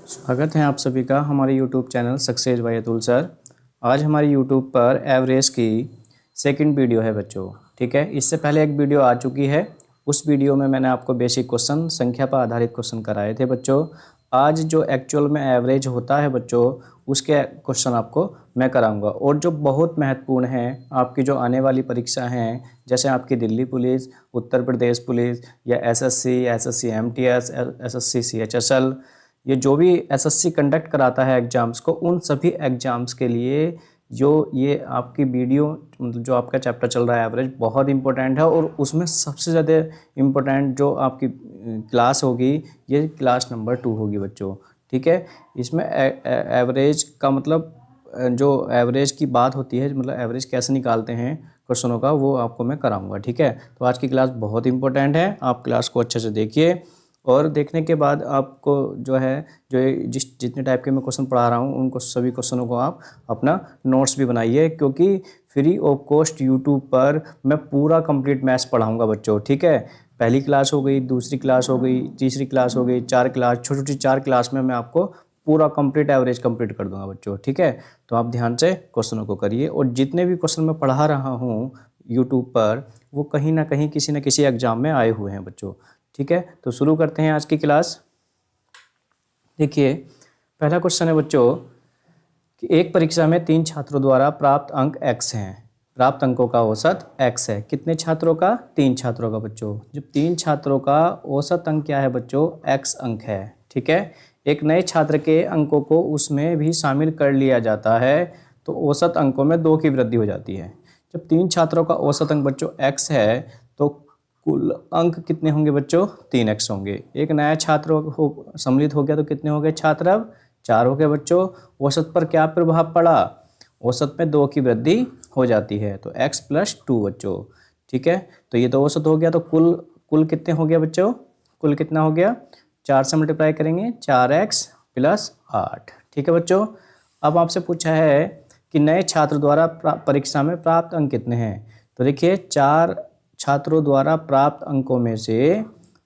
स्वागत है आप सभी का हमारे YouTube channel success by Atul sir. आज हमारे YouTube पर एवरेज की सेकंड वीडियो है बच्चों। ठीक है, इससे पहले एक वीडियो आ चुकी है। उस वीडियो में मैंने आपको बेसिक क्वेश्चन, संख्या पर आधारित क्वेश्चन कराए थे बच्चों। आज जो एक्चुअल में एवरेज होता है बच्चों, उसके क्वेश्चन आपको मैं कराऊंगा और जो बहुत महत्वपूर्ण है आपकी जो आने वाली परीक्षा हैं, जैसे आपकी दिल्ली पुलिस, उत्तर प्रदेश पुलिस या एसएससी एमटीएस, एसएससी सीएचएसएल, ये जो भी एसएससी कंडक्ट कराता है एग्ज़ाम्स को, उन सभी एग्ज़ाम्स के लिए जो ये आपकी वीडियो, मतलब जो आपका चैप्टर चल रहा है एवरेज, बहुत इंपॉर्टेंट है। और उसमें सबसे ज़्यादा इम्पोर्टेंट जो आपकी क्लास होगी, ये क्लास नंबर 2 होगी बच्चों। ठीक है, इसमें एवरेज का मतलब जो एवरेज की बात होती है, मतलब एवरेज कैसे निकालते हैं क्वेश्चनों का, वो आपको मैं कराऊंगा। ठीक है, तो आज की क्लास बहुत इंपॉर्टेंट है, आप क्लास को अच्छे से देखिए। और देखने के बाद आपको जो है, जो जितने टाइप के मैं क्वेश्चन पढ़ा रहा हूँ, उनको सभी क्वेश्चनों को आप अपना नोट्स भी बनाइए, क्योंकि फ्री ऑफ कॉस्ट यूट्यूब पर मैं पूरा कंप्लीट मैथ्स पढ़ाऊँगा बच्चों। ठीक है, पहली क्लास हो गई, दूसरी क्लास हो गई, तीसरी क्लास हो गई, 4 क्लास, छोटी छोटी 4 क्लास में मैं आपको पूरा कंप्लीट एवरेज कंप्लीट कर दूंगा बच्चों। ठीक है, तो आप ध्यान से क्वेश्चनों को करिए। और जितने भी क्वेश्चन मैं पढ़ा रहा हूँ यूट्यूब पर, वो कहीं ना कहीं किसी न किसी एग्जाम में आए हुए हैं बच्चों। ठीक है, तो शुरू करते हैं आज की क्लास। देखिए, पहला क्वेश्चन है बच्चों कि एक परीक्षा में 3 छात्रों द्वारा प्राप्त अंक x हैं। प्राप्त अंकों का औसत x है। कितने छात्रों का? 3 छात्रों का बच्चों। जब 3 छात्रों का औसत अंक क्या है बच्चों? x अंक है। ठीक है, एक नए छात्र के अंकों को उसमें भी शामिल कर लिया जाता है तो औसत अंकों में 2 की वृद्धि हो जाती है। जब 3 छात्रों का औसत अंक बच्चों x है तो कुल अंक कितने होंगे बच्चों? 3x होंगे। एक नया छात्र सम्मिलित हो गया तो कितने हो गए छात्र? अब 4 हो गए बच्चों। औसत पर क्या प्रभाव पड़ा? औसत में 2 की वृद्धि हो जाती है तो x + 2 बच्चों। ठीक है, तो ये तो औसत हो गया। तो कुल कितने हो गया बच्चों? कुल कितना हो गया? 4 से मल्टीप्लाई करेंगे, 4x + 8। ठीक है बच्चों, अब आपसे पूछा है कि नए छात्र द्वारा परीक्षा में प्राप्त अंक कितने हैं। तो देखिए, 4 छात्रों द्वारा प्राप्त अंकों में से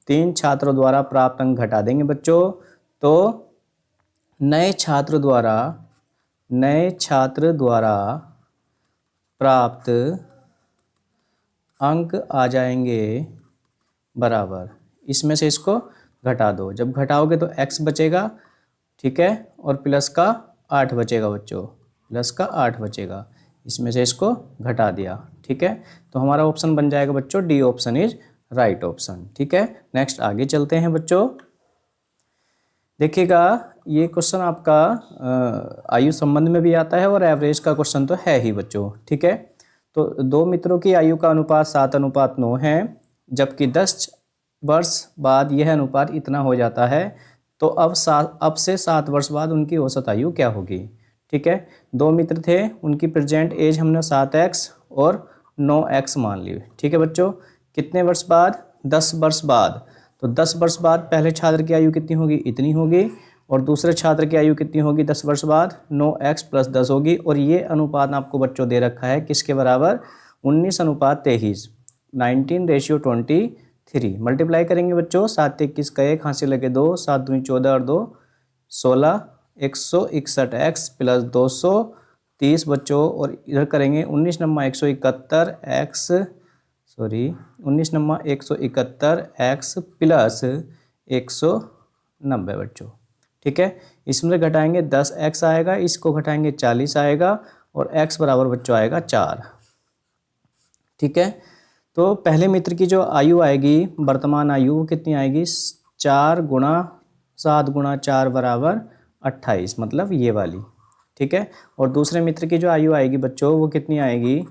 3 छात्रों द्वारा प्राप्त अंक घटा देंगे बच्चों, तो नए छात्र द्वारा प्राप्त अंक आ जाएंगे बराबर, इसमें से इसको घटा दो। जब घटाओगे तो x बचेगा, ठीक है, और प्लस का 8 बचेगा बच्चों, प्लस का 8 बचेगा। इसमें से इसको घटा दिया। ठीक है, तो हमारा ऑप्शन बन जाएगा बच्चों D option is right option. ठीक है, नेक्स्ट आगे चलते हैं बच्चों। देखिएगा, ये क्वेश्चन आपका आयु संबंध में भी आता है और एवरेज का क्वेश्चन तो है ही बच्चों। ठीक है, तो 2 मित्रों की आयु का अनुपात 7:9 है, जबकि 10 वर्ष बाद यह अनुपात इतना हो जाता है, तो अब से 7 वर्ष बाद उनकी औसत आयु क्या होगी। ठीक है, 2 मित्र थे, उनकी प्रेजेंट एज हमने 7x और 9x मान ली। ठीक है बच्चों, कितने वर्ष बाद? 10 वर्ष बाद। तो 10 वर्ष बाद पहले छात्र की आयु कितनी होगी? इतनी होगी। और दूसरे छात्र की आयु कितनी होगी 10 वर्ष बाद? 9x + 10 होगी। और ये अनुपात आपको बच्चों दे रखा है किसके बराबर? 19:23, 19:23। मल्टीप्लाई करेंगे बच्चों, 7 × 21 का 1, हाथ से लगे 2, 7 दूनी 14 और 2 16, 161x + 230 बच्चों। और इधर करेंगे 19 × 171 x, 19 × 171 x + 190 बच्चों। ठीक है, इसमें घटाएंगे 10x आएगा, इसको घटाएंगे 40 आएगा, और x बराबर बच्चों आएगा 4। ठीक है, तो पहले मित्र की जो आयु आएगी, वर्तमान आयु, वो कितनी आएगी? 4 × 7 × 4 = 28, मतलब ये वाली। ठीक है, और दूसरे मित्र की जो आयु आएगी बच्चों, वो कितनी आएगी?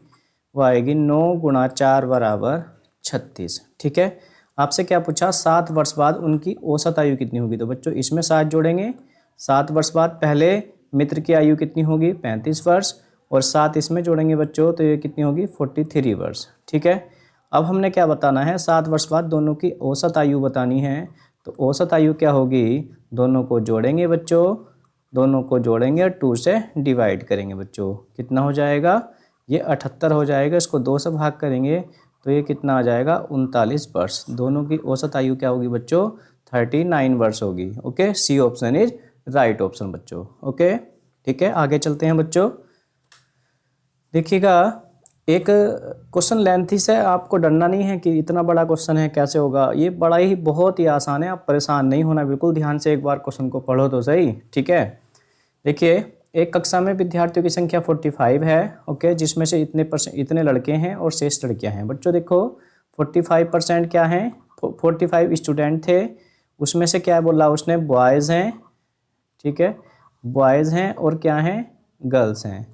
वो आएगी 9 × 4 = 36। ठीक है, आपसे क्या पूछा? 7 वर्ष बाद उनकी औसत आयु कितनी होगी। तो बच्चों इसमें 7 जोड़ेंगे, 7 वर्ष बाद पहले मित्र की आयु कितनी होगी? 35 वर्ष, और 7 इसमें जोड़ेंगे बच्चों तो ये कितनी होगी? 43 वर्ष। ठीक है, अब हमने क्या बताना है? 7 वर्ष बाद दोनों की औसत आयु बतानी है। तो औसत आयु क्या होगी? दोनों को जोड़ेंगे बच्चों, दोनों को जोड़ेंगे और 2 से डिवाइड करेंगे बच्चों। कितना हो जाएगा? ये 78 हो जाएगा। इसको 2 से भाग करेंगे तो ये कितना आ जाएगा? 39 वर्ष। दोनों की औसत आयु क्या होगी बच्चों? 39 वर्ष होगी। Okay, C option is right option बच्चों। ओके ठीक है, आगे चलते हैं बच्चों। देखिएगा, एक क्वेश्चन लेंथी से आपको डरना नहीं है कि इतना बड़ा क्वेश्चन है कैसे होगा, ये बड़ा ही बहुत ही आसान है, आप परेशान नहीं होना, बिल्कुल ध्यान से एक बार क्वेश्चन को पढ़ो तो सही। ठीक है, देखिए एक कक्षा में विद्यार्थियों की संख्या 45 है। ओके, जिसमें से इतने लड़के हैं और शेष लड़कियां हैं। बच्चों देखो 45% क्या है, 45 स्टूडेंट थे, उसमें से क्या बोला उसने, बॉयज़ हैं। ठीक है, बॉयज़ हैं और क्या हैं, गर्ल्स हैं।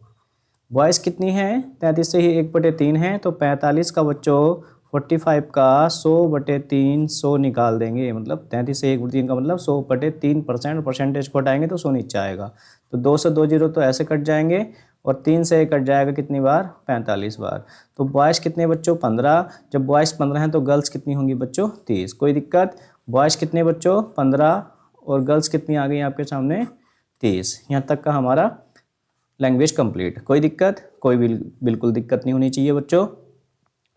बॉयज़ कितनी हैं, 33 से ही 1/3 है, तो 45 का बच्चों 45 का 100/3 100 निकाल देंगे, मतलब 33 से 1/3 का मतलब 100/3%, परसेंटेज को हटाएंगे तो 100 नीचे आएगा। तो 2 से 2 जीरो तो ऐसे कट जाएंगे और 3 से कट जाएगा कितनी बार, 45 बार। तो बॉयज़ कितने बच्चों, 15। जब बॉयज़ 15 हैं तो गर्ल्स कितनी होंगी बच्चों, 30। कोई दिक्कत, बॉयज़ कितने बच्चों, 15 और गर्ल्स कितनी आ गई आपके सामने, 30। यहाँ तक का हमारा लैंग्वेज कंप्लीट। कोई दिक्कत, कोई बिल्कुल दिक्कत नहीं होनी चाहिए बच्चों।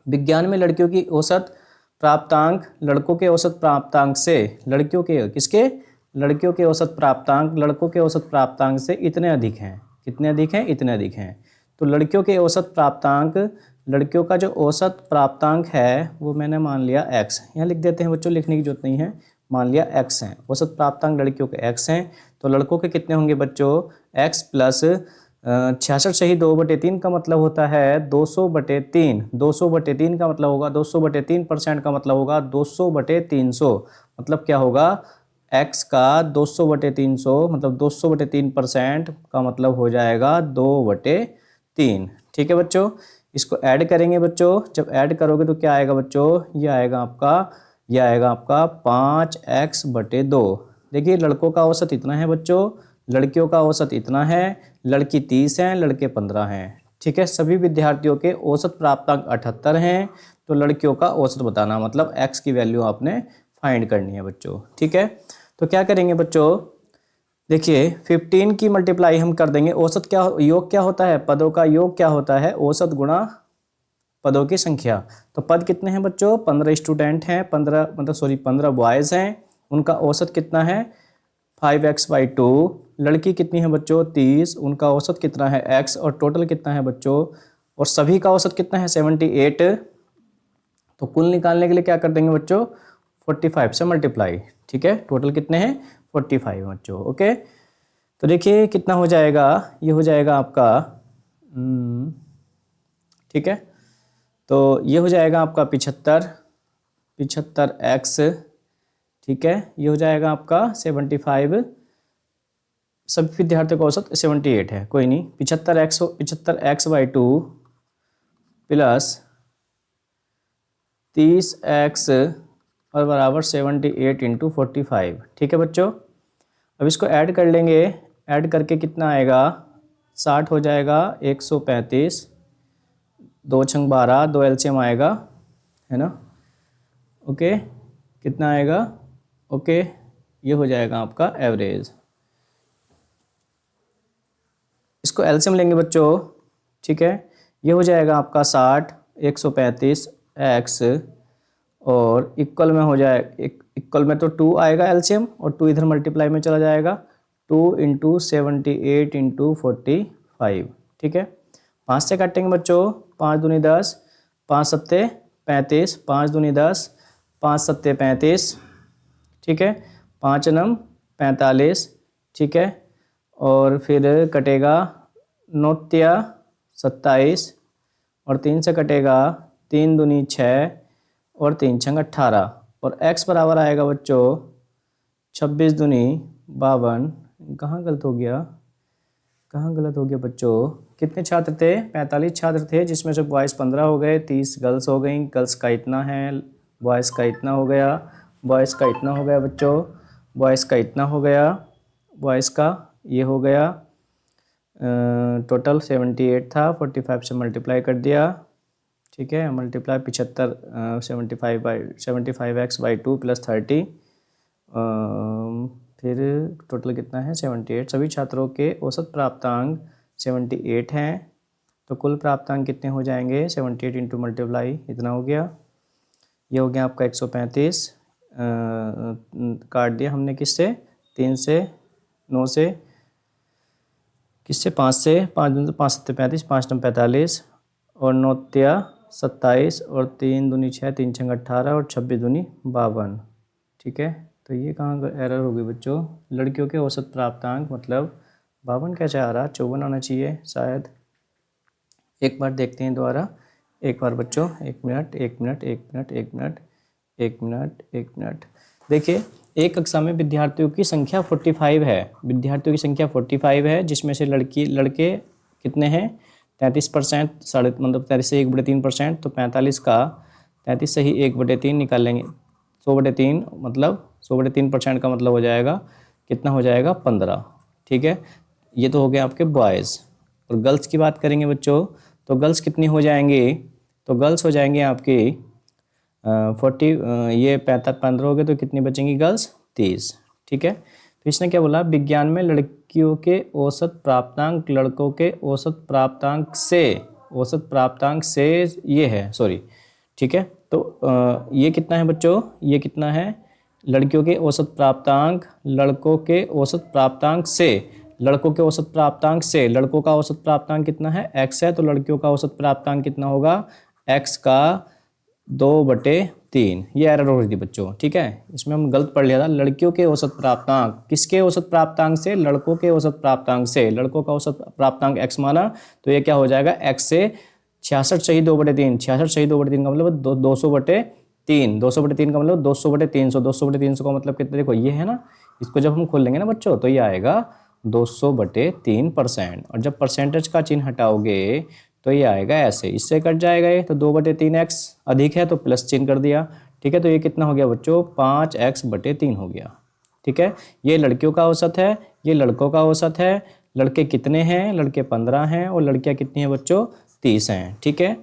विज्ञान में लड़कियों की औसत प्राप्तांक लड़कों के औसत प्राप्तांक से, लड़कियों के किसके, लड़कियों के औसत प्राप्तांक लड़कों के औसत प्राप्तांक से इतने अधिक हैं। कितने अधिक हैं, इतने अधिक हैं। तो लड़कियों के औसत प्राप्तांक, लड़कियों का जो औसत प्राप्तांक है वो मैंने मान लिया x, यहाँ लिख देते हैं बच्चों, लिखने की जरूरत नहीं है, मान लिया x है। औसत प्राप्तांक लड़कियों के x हैं, तो लड़कों के कितने होंगे बच्चों, x प्लस 66 से ही 2/3 का मतलब होता है 200/3। 200/3 का मतलब होगा 200/3% का मतलब होगा 200/300, मतलब क्या होगा, x का 200/300 मतलब 200/3% का मतलब हो जाएगा 2/3। ठीक है बच्चों, इसको ऐड करेंगे बच्चों, जब ऐड करोगे तो क्या आएगा बच्चों, ये आएगा आपका 5x/2। देखिए लड़कों का औसत इतना है बच्चों, लड़कियों का औसत इतना है, लड़की 30 हैं, लड़के 15 हैं। ठीक है, सभी विद्यार्थियों के औसत प्राप्तांक 78 हैं, तो लड़कियों का औसत बताना, मतलब x की वैल्यू आपने फाइंड करनी है बच्चों। ठीक है, तो क्या करेंगे बच्चों, देखिए 15 की मल्टीप्लाई हम कर देंगे, औसत क्या, योग क्या होता है, पदों का योग क्या होता है, औसत गुणा पदों की संख्या। तो पद कितने हैं बच्चों, 15 स्टूडेंट हैं, 15 बॉयज़ हैं, उनका औसत कितना है 5x/2। लड़की कितनी है बच्चों, 30, उनका औसत कितना है x, और टोटल कितना है बच्चों, और सभी का औसत कितना है 78। तो कुल निकालने के लिए क्या कर देंगे बच्चों, 45 से मल्टीप्लाई। ठीक है, टोटल कितने हैं 45 बच्चों। ओके, तो देखिए कितना हो जाएगा, ये हो जाएगा आपका ठीक है, तो ये हो जाएगा आपका 75x। ठीक है, ये हो जाएगा आपका 75, सभी विद्यार्थियों का औसत 78 है, कोई नहीं, 75x/2 प्लस 30x और बराबर 78 × 45। ठीक है बच्चों, अब इसको ऐड कर लेंगे, ऐड करके कितना आएगा, 60 हो जाएगा, 135, 2 × 12, 2 LCM आएगा, है ना। ओके, कितना आएगा, ओके, ये हो जाएगा आपका एवरेज। इसको एलसीएम लेंगे बच्चों। ठीक है, ये हो जाएगा आपका 60, 135x और इक्वल में हो जाए, इक्वल में तो 2 आएगा एलसीएम, और 2 इधर मल्टीप्लाई में चला जाएगा, 2 × 78 × 45। ठीक है, 5 से काटेंगे बच्चों, 5 दूनी 10, 5 सत्ते 35, 5 दूनी 10, 5 सत्ते 35। ठीक है, 5 नम 45। ठीक है, और फिर कटेगा 9 तिया 27, और 3 से कटेगा 3 दूनी 6 और 3 छंग 18, और x बराबर आएगा बच्चों 26 दूनी 52। कहाँ गलत हो गया, कहाँ गलत हो गया बच्चों, कितने छात्र थे, 45 छात्र थे, जिसमें से बॉयज़ 15 हो गए, 30 गर्ल्स हो गई, गर्ल्स का इतना है, बॉयज़ का इतना हो गया, बॉयज़ का इतना हो गया बच्चों, बॉयज़ का इतना हो गया, बॉयज़ का ये हो गया, टोटल 78 था, 45 से मल्टीप्लाई कर दिया। ठीक है, मल्टीप्लाई 75x/2 + 30, फिर टोटल कितना है 78। सभी छात्रों के औसत प्राप्तांक 78 हैं, तो कुल प्राप्तांक कितने हो जाएंगे, 78 × मल्टीप्लाई इतना हो गया, ये हो गया आपका 135, काट दिया हमने किससे, 3 से, 9 से किससे 5 से 5 दूनी 5 7 35 5 9 45 और 9 तिया 27 और 3 दूनी 6 3 6 18 और 26 दूनी 52। ठीक है, तो ये कहाँ एरर होगी बच्चों? लड़कियों के औसत प्राप्तांक मतलब 52 कैसे आ रहा? 54 आना चाहिए शायद। एक बार देखते हैं दोबारा, एक बार बच्चों, एक मिनट एक मिनट एक मिनट एक मिनट एक मिनट एक मिनट। देखिए, एक कक्षा में विद्यार्थियों की संख्या 45 है, विद्यार्थियों की संख्या 45 है, जिसमें से लड़के कितने हैं? 33%, साढ़े मतलब 33 से 1/3%, तो 45 का 33 से ही 1/3 निकाल लेंगे, 100/3 मतलब 100/3% का मतलब हो जाएगा कितना? हो जाएगा 15। ठीक है, ये तो हो गया आपके बॉयज़। और गर्ल्स की बात करेंगे बच्चों, तो गर्ल्स कितनी हो जाएंगी? तो गर्ल्स हो जाएंगे आपकी 40, ये 15 हो गए तो कितनी बचेंगी गर्ल्स? 30। ठीक है, तो इसने क्या बोला? विज्ञान में लड़कियों के औसत प्राप्तांक लड़कों के औसत प्राप्तांक से ये है, सॉरी। ठीक है, तो ये कितना है बच्चों? ये कितना है? लड़कियों के औसत प्राप्तांक लड़कों के औसत प्राप्तांक से, लड़कों के औसत प्राप्तांक से, लड़कों का औसत प्राप्तांक कितना है? x है, तो लड़कियों का औसत प्राप्तांक कितना होगा? x का 2/3। ये एरर हो रही थी बच्चों। ठीक है, इसमें हम गलत पढ़ लिया था। लड़कियों के औसत प्राप्तांक, किसके औसत प्राप्तांक से? लड़कों के औसत प्राप्तांक से। लड़कों का औसत प्राप्तांक x माना, तो ये क्या हो जाएगा? x से 66 सही 2/3, 66 सही 2/3 का मतलब 200/3, 200/3 का मतलब 200/300, 200/300 का मतलब कितना? देखो ये है ना, इसको जब हम खोल लेंगे ना बच्चों, तो ये आएगा 200/3%। और जब परसेंटेज का चिन्ह हटाओगे तो ये आएगा ऐसे, इससे कट जाएगा ये, तो 2/3x अधिक है तो प्लस चिन्ह कर दिया। ठीक है, तो ये कितना हो गया बच्चों? 5x/3 हो गया। ठीक है, ये लड़कियों का औसत है, ये लड़कों का औसत है। लड़के कितने हैं? लड़के 15 हैं और लड़कियां कितनी हैं बच्चों? 30 हैं। ठीक है,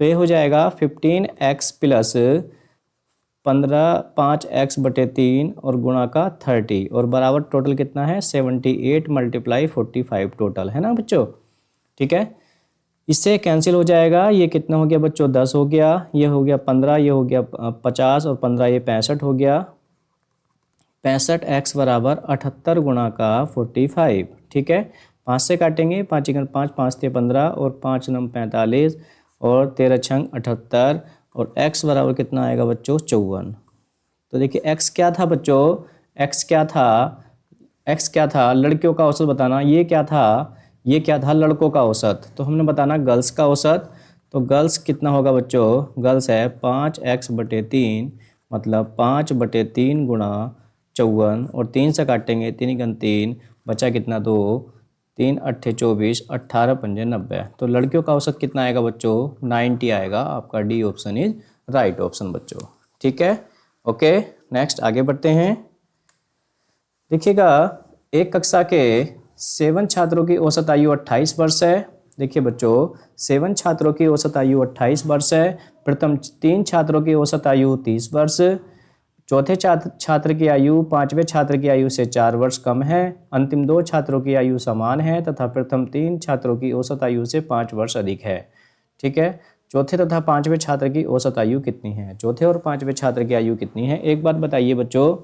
तो ये हो जाएगा 15x प्लस 5x/3 और गुणा का 30 और बराबर टोटल कितना है? 78 × 45 टोटल है ना बच्चों। ठीक है, इससे कैंसिल हो जाएगा। ये कितना हो गया बच्चों? 10 हो गया, ये हो गया 15, ये हो गया 50 और 15 ये 65 हो गया। 65x बराबर 78 गुणा का 45। ठीक है, 5 से काटेंगे, 5 × 5 5 × 15 और 5 × 45 और 13 × 78 और x बराबर कितना आएगा बच्चों? 54। तो देखिए x क्या था बच्चों? x क्या था? x क्या था? लड़कियों का औसत बताना। ये क्या था? ये क्या था? लड़कों का औसत। तो हमने बताना गर्ल्स का औसत। तो गर्ल्स कितना होगा बच्चों? गर्ल्स है 5x/3 मतलब 5/3 गुणा 54 और 3 से काटेंगे, 3 × 3 बचा कितना? 2, 3 8 24, 18 5 90। तो लड़कियों का औसत कितना आएगा बच्चों? 90 आएगा। आपका D option is right option बच्चों। ठीक है, ओके, नेक्स्ट आगे बढ़ते हैं। देखिएगा, एक कक्षा के 7 छात्रों की औसत आयु 28 वर्ष है। देखिए बच्चों, 7 छात्रों की औसत आयु 28 वर्ष है। प्रथम 3 छात्रों की औसत आयु 30 वर्ष, चौथे छात्र की आयु 5वें छात्र की आयु से 4 वर्ष कम है, अंतिम 2 छात्रों की आयु समान है तथा प्रथम 3 छात्रों की औसत आयु से 5 वर्ष अधिक है। ठीक है, चौथे तथा 5वें छात्र की औसत आयु कितनी है? चौथे और 5वें छात्र की आयु कितनी है? एक बात बताइए बच्चों,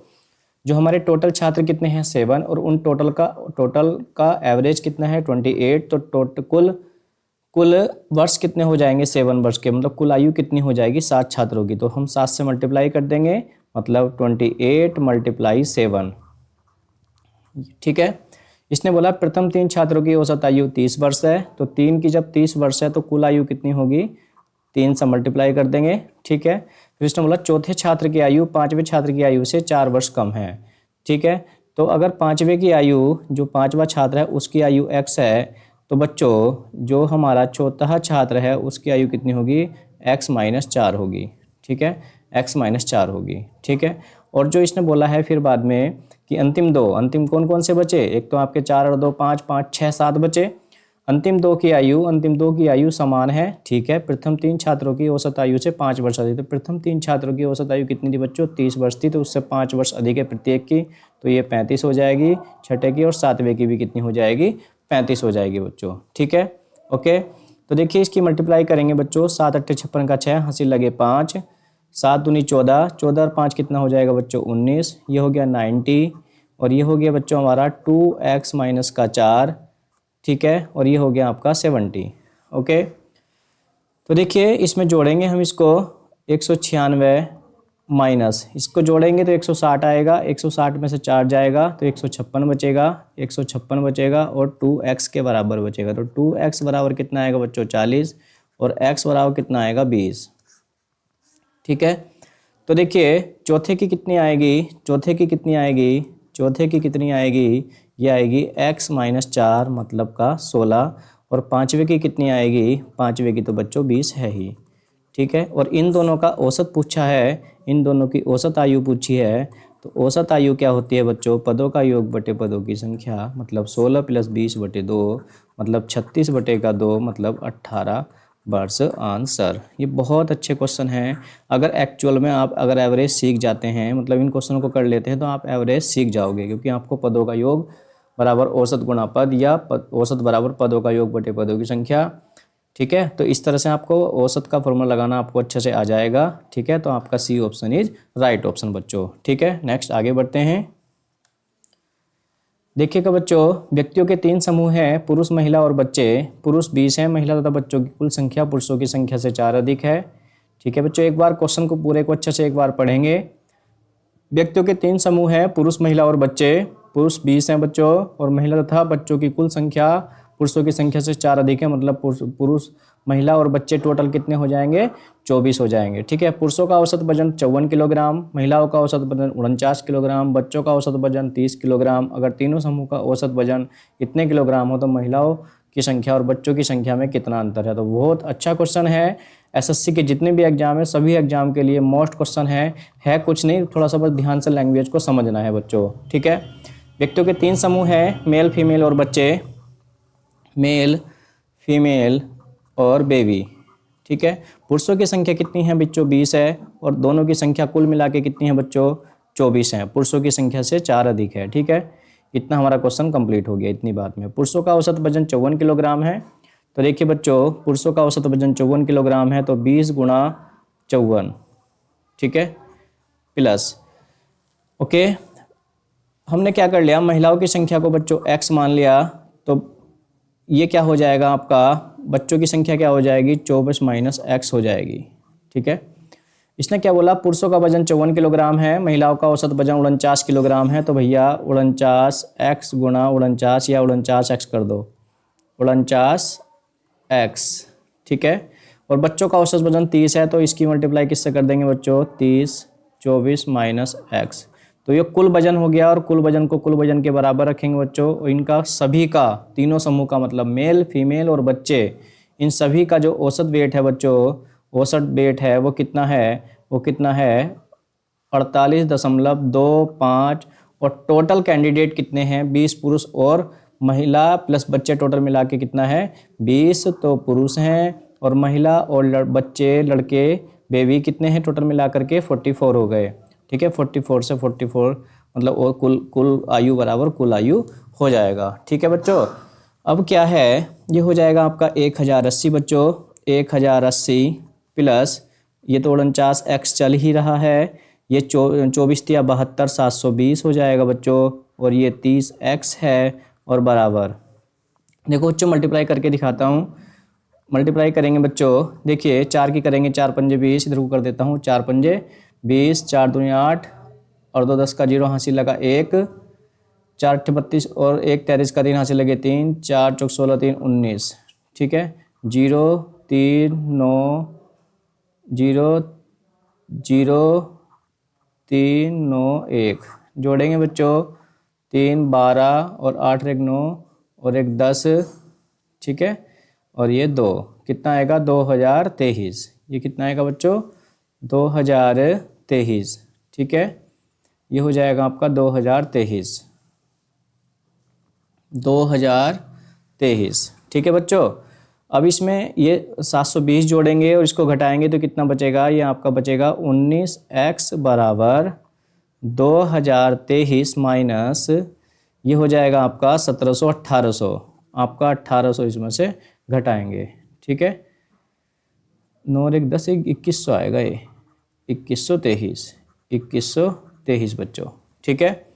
जो हमारे टोटल छात्र कितने हैं? 7 और उन टोटल का एवरेज कितना है? 28। तो कुल वर्ष कितने हो जाएंगे? 7 वर्ष के, मतलब कुल आयु कितनी हो जाएगी 7 छात्रों की? तो हम 7 से मल्टीप्लाई कर देंगे, मतलब 28 × 7। ठीक है, इसने बोला प्रथम 3 छात्रों की औसत आयु 30 वर्ष है, तो 3 की जब 30 वर्ष है तो कुल आयु कितनी होगी? 3 से मल्टीप्लाई कर देंगे। ठीक है, फिर इसने बोला चौथे छात्र की आयु 5वें छात्र की आयु से 4 वर्ष कम है। ठीक है, तो अगर 5वें की आयु, जो 5वां छात्र है उसकी आयु x है, तो बच्चों जो हमारा चौथा छात्र है उसकी आयु कितनी होगी? x-4 होगी। ठीक है, x-4 होगी। ठीक है, और जो इसने बोला है फिर बाद में कि अंतिम कौन कौन से बचे? एक तो आपके 4 और 2 5, 5 6 7 बचे। अंतिम दो की आयु समान है। ठीक है, प्रथम 3 छात्रों की औसत आयु से 5 वर्ष अधिक। तो प्रथम 3 छात्रों की औसत आयु कितनी थी बच्चों? 30 वर्ष थी, तो उससे 5 वर्ष अधिक है प्रत्येक की, तो ये 35 हो जाएगी। छठे की और 7वें की भी कितनी हो जाएगी? 35 हो जाएगी बच्चों। ठीक है, ओके, तो देखिए इसकी मल्टीप्लाई करेंगे बच्चों। 7 8 56 का 6, हंसी लगे 5, 7 दूनी 14, 14 और 5 कितना हो जाएगा बच्चों? 19। ये हो गया 90 और ये हो गया बच्चों हमारा 2x माइनस का 4, ठीक है, और ये हो गया आपका 70। ओके, तो देखिए इसमें जोड़ेंगे हम इसको 196 माइनस, इसको जोड़ेंगे तो 160 आएगा, 160 में से 4 जाएगा तो 156 बचेगा, 156 बचेगा और 2x के बराबर बचेगा। तो 2x बराबर कितना आएगा बच्चों 40 और x बराबर कितना आएगा 20, ठीक है। तो देखिए चौथे की कितनी आएगी, चौथे की कितनी आएगी, चौथे की कितनी आएगी, ये आएगी x माइनस 4 मतलब का 16, और पाँचवें की कितनी आएगी, पाँचवें की तो बच्चों 20 है ही, ठीक है। और इन दोनों का औसत पूछा है, इन दोनों की औसत आयु पूछी है। तो औसत आयु क्या होती है बच्चों, पदों का योग बटे पदों की संख्या, मतलब 16 + 20 बटे 2 मतलब 36 बटे का 2 मतलब 18 वर्ष आंसर। ये बहुत अच्छे क्वेश्चन हैं। अगर एक्चुअल में आप अगर एवरेज सीख जाते हैं, मतलब इन क्वेश्चनों को कर लेते हैं, तो आप एवरेज सीख जाओगे, क्योंकि आपको पदों का योग बराबर औसत गुणा पद या औसत बराबर पदों का योग बटे पदों की संख्या, ठीक है। तो इस तरह से आपको औसत का फॉर्मूला लगाना आपको अच्छे से आ जाएगा, ठीक है। तो आपका C option is right option बच्चों, ठीक है। नेक्स्ट आगे बढ़ते हैं। देखिएगा बच्चों, व्यक्तियों के 3 समूह हैं, पुरुष, महिला और बच्चे। पुरुष 20 हैं, महिला तथा बच्चों की कुल संख्या पुरुषों की संख्या से 4 अधिक है, ठीक है बच्चों। एक बार क्वेश्चन को पूरे को अच्छे से एक बार पढ़ेंगे। व्यक्तियों के 3 समूह हैं, पुरुष, महिला और बच्चे। पुरुष 20 हैं बच्चों, और महिला तथा बच्चों की कुल संख्या पुरुषों की संख्या से 4 अधिक है, मतलब पुरुष, महिला और बच्चे टोटल कितने हो जाएंगे, 24 हो जाएंगे, ठीक है। पुरुषों का औसत वजन 54 किलोग्राम, महिलाओं का औसत वजन 49 किलोग्राम, बच्चों का औसत वजन 30 किलोग्राम। अगर तीनों समूह का औसत वजन इतने किलोग्राम हो तो महिलाओं की संख्या और बच्चों की संख्या में कितना अंतर है। तो बहुत अच्छा क्वेश्चन है। एसएससी के जितने भी एग्जाम है, सभी एग्जाम के लिए मोस्ट क्वेश्चन है कुछ नहीं, थोड़ा सा बस ध्यान से लैंग्वेज को समझना है बच्चों, ठीक है। व्यक्तियों के 3 समूह हैं, मेल, फीमेल और बच्चे, मेल, फीमेल और बेबी, ठीक है। पुरुषों की संख्या कितनी है बच्चों, 20 है, और दोनों की संख्या कुल मिला के कितनी है बच्चों, 24 है। पुरुषों की संख्या से 4 अधिक है, ठीक है। इतना हमारा क्वेश्चन कंप्लीट हो गया इतनी बात में। पुरुषों का औसत वजन 54 किलोग्राम है। तो देखिए बच्चों, पुरुषों का औसत वजन 54 किलोग्राम है, तो 20 गुणा 54, ठीक है, प्लस, ओके। हमने क्या कर लिया, महिलाओं की संख्या को बच्चों x मान लिया, तो ये क्या हो जाएगा आपका, बच्चों की संख्या क्या हो जाएगी, 24 माइनस x हो जाएगी, ठीक है। इसने क्या बोला, पुरुषों का वजन 54 किलोग्राम है, महिलाओं का औसत वजन 49 किलोग्राम है, तो भैया 49x गुणा 49 या 49x कर दो, 49x, ठीक है। और बच्चों का औसत वजन 30 है, तो इसकी मल्टीप्लाई किससे कर देंगे बच्चों, 30, 24 माइनस x, तो ये कुल वजन हो गया, और कुल वजन को कुल वजन के बराबर रखेंगे बच्चों। और इनका सभी का, तीनों समूह का मतलब मेल, फीमेल और बच्चे, इन सभी का जो औसत वेट है बच्चों, औसत वेट है वो कितना है, वो कितना है 48.25, और टोटल कैंडिडेट कितने हैं, 20 पुरुष और महिला प्लस बच्चे, टोटल मिला के कितना है 20। तो पुरुष हैं और महिला और बच्चे, लड़के, बेबी कितने हैं टोटल मिला करके 44 हो गए, ठीक है। 44 से 44 मतलब और कुल आयु बराबर कुल आयु हो जाएगा, ठीक है बच्चों। अब क्या है, ये हो जाएगा आपका 1080 बच्चों, 1080 प्लस ये तो 49x चल ही रहा है, ये 24 या 72 720 हो जाएगा बच्चों, और ये 30x है, और बराबर, देखो बच्चों मल्टीप्लाई करके दिखाता हूँ। मल्टीप्लाई करेंगे बच्चों, देखिए 4 की करेंगे, 4 पंजे 20, इधर को कर देता हूँ, 4 पंजे 20, 4 दूनी 8, और 2 10 का 0 हासिल लगा 1, 4 8 32 और 1 33 का 3 हासिल लगे 3, 4 चौक 16 3 19, ठीक है। 0 3 9 0 0 3 9 1 जोड़ेंगे बच्चों, 3 12 और 8 1 9 और 1 10, ठीक है। और ये 2 कितना आएगा 2023, ये कितना आएगा बच्चों 2023, ठीक है। ये हो जाएगा आपका 2023, ठीक है बच्चों। अब इसमें ये 720 जोड़ेंगे और इसको घटाएंगे तो कितना बचेगा, ये आपका बचेगा 19x बराबर 2023 माइनस ये हो जाएगा आपका 1700 1800, आपका 1800 इसमें से घटाएंगे, ठीक है। 9 और 1 10 2100 आएगा, ये 2123 बच्चों, ठीक है।